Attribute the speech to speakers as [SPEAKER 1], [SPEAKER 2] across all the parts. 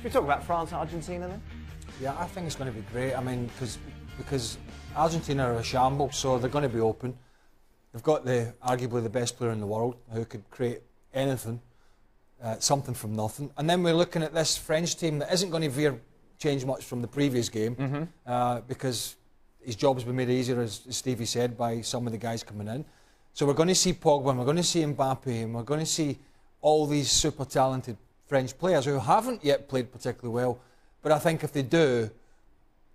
[SPEAKER 1] Should we talk about France, Argentina then?
[SPEAKER 2] Yeah, I think it's going to be great. I mean, because Argentina are a shambles, so they're going to be open. They've got arguably the best player in the world who could create anything, something from nothing. And then we're looking at this French team that isn't going to change much from the previous game because his job's been made easier, as Stevie said, by some of the guys coming in. So we're going to see Pogba, and we're going to see Mbappe, and we're going to see all these super talented French players who haven't yet played particularly well, but I think if they do,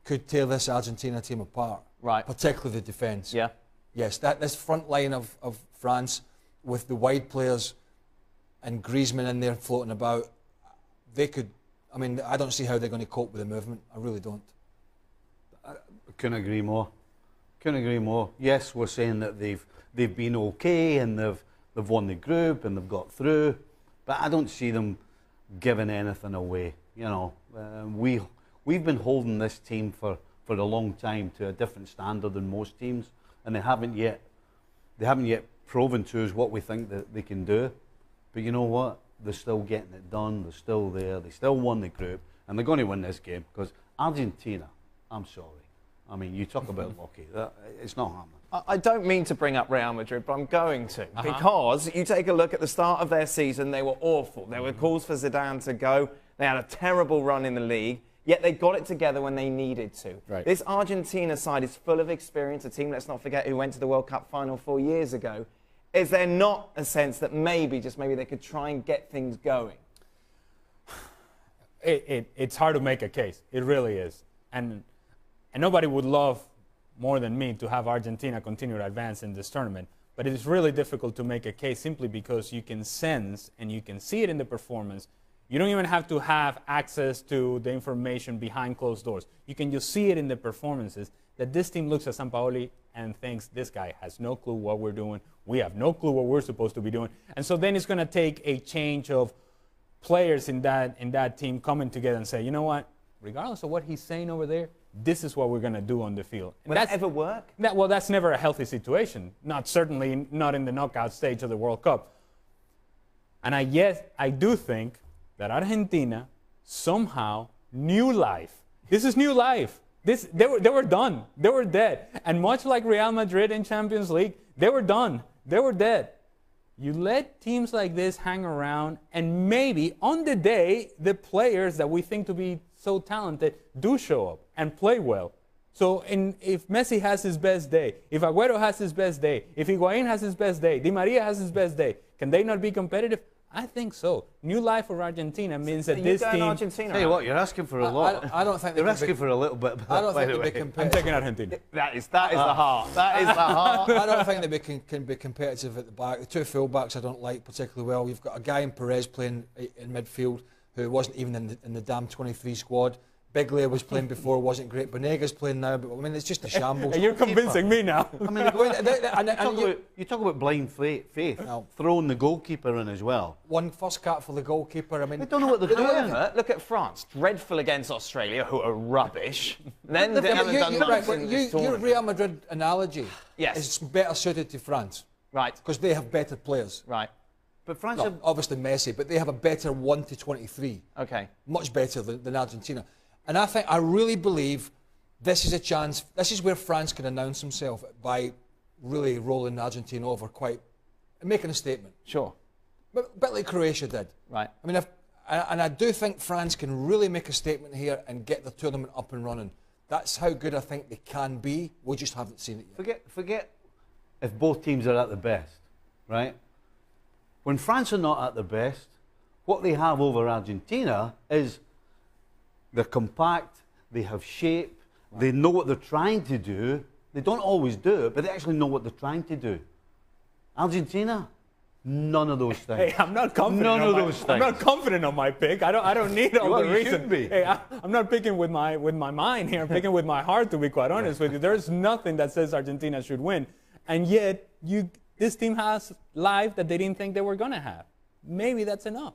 [SPEAKER 2] could tear this Argentina team apart.
[SPEAKER 1] Right.
[SPEAKER 2] Particularly the defence.
[SPEAKER 1] Yeah.
[SPEAKER 2] Yes, this front line of France with the wide players and Grezman in there floating about, they could, I mean, I don't see how they're going to cope with the movement. I really don't.
[SPEAKER 3] I couldn't agree more. Couldn't agree more. Yes, we're saying that they've been okay and they've won the group and they've got through, but I don't see them giving anything away. You know, we've been holding this team for a long time to a different standard than most teams, and they haven't yet proven to us what we think that they can do. But you know what? They're still getting it done. They're still there. They still won the group, and they're going to win this game because Argentina, I'm sorry. I mean, you talk about lucky. It's not happening.
[SPEAKER 1] I don't mean to bring up Real Madrid, but I'm going to. Because you take a look at the start of their season, they were awful. There were calls for Zidane to go. They had a terrible run in the league, yet they got it together when they needed to.
[SPEAKER 2] Right.
[SPEAKER 1] This Argentina side is full of experience, a team, let's not forget, who went to the World Cup final 4 years ago. Is there not a sense that maybe, just maybe, they could try and get things going?
[SPEAKER 4] It's hard to make a case. It really is. And nobody would love more than me to have Argentina continue to advance in this tournament. But it is really difficult to make a case simply because you can sense and you can see it in the performance. You don't even have to have access to the information behind closed doors. You can just see it in the performances that this team looks at Sampaoli and thinks this guy has no clue what we're doing. We have no clue what we're supposed to be doing. And so then it's going to take a change of players in that team coming together and say, you know what, regardless of what he's saying over there, this is what we're going to do on the field.
[SPEAKER 1] Will that ever work?
[SPEAKER 4] Well, that's never a healthy situation. Certainly not in the knockout stage of the World Cup. And I do think that Argentina somehow knew life. This is new life. They were done. They were dead. And much like Real Madrid in Champions League, they were done. They were dead. You let teams like this hang around, and maybe on the day, the players that we think to be so talented do show up and play well. So if Messi has his best day, if Agüero has his best day, if Higuaín has his best day, Di Maria has his best day, can they not be competitive? I think so. New life for Argentina means that this team...
[SPEAKER 1] Argentina,
[SPEAKER 3] tell you what, you're asking for a lot.
[SPEAKER 2] I don't think
[SPEAKER 3] you're asking for a little bit.
[SPEAKER 2] I don't think they'd be competitive.
[SPEAKER 4] I'm taking Argentina.
[SPEAKER 1] That is the heart. That is the heart.
[SPEAKER 2] I don't think they can be competitive at the back. The two full-backs I don't like particularly well. You've got a guy in Perez playing in midfield who wasn't even in the damn 23 squad. Biglia was playing before, wasn't great. Bonega's playing now, but I mean, it's just a shambles.
[SPEAKER 4] You're convincing me now.
[SPEAKER 3] I mean, you talk about blind faith, throwing the goalkeeper in as well.
[SPEAKER 2] One first cat for the goalkeeper. I mean,
[SPEAKER 3] they don't know what they're doing.
[SPEAKER 1] Look at France, dreadful against Australia, who are rubbish. Then they haven't done nothing.
[SPEAKER 2] Your Real Madrid analogy
[SPEAKER 1] is
[SPEAKER 2] better suited to France,
[SPEAKER 1] right?
[SPEAKER 2] Because they have better players,
[SPEAKER 1] right?
[SPEAKER 3] But France,
[SPEAKER 2] obviously Messi, but they have a better 1 to 23.
[SPEAKER 1] Okay,
[SPEAKER 2] much better than Argentina. And I really believe this is a chance. This is where France can announce himself by really rolling Argentina over and making a statement.
[SPEAKER 1] Sure.
[SPEAKER 2] But a bit like Croatia did.
[SPEAKER 1] Right.
[SPEAKER 2] I mean, I do think France can really make a statement here and get the tournament up and running. That's how good I think they can be. We just haven't seen it yet.
[SPEAKER 3] Forget if both teams are at the best, right? When France are not at their best, what they have over Argentina is they're compact, they have shape, they know what they're trying to do. They don't always do it, but they actually know what they're trying to do. Argentina, none of those things.
[SPEAKER 4] Hey, I'm not confident. I'm not confident on my pick. I don't need all the reason.
[SPEAKER 3] Should be.
[SPEAKER 4] Hey, I'm not picking with my mind here. I'm picking with my heart, to be quite honest with you. There's nothing that says Argentina should win, and yet this team has life that they didn't think they were going to have. Maybe that's enough.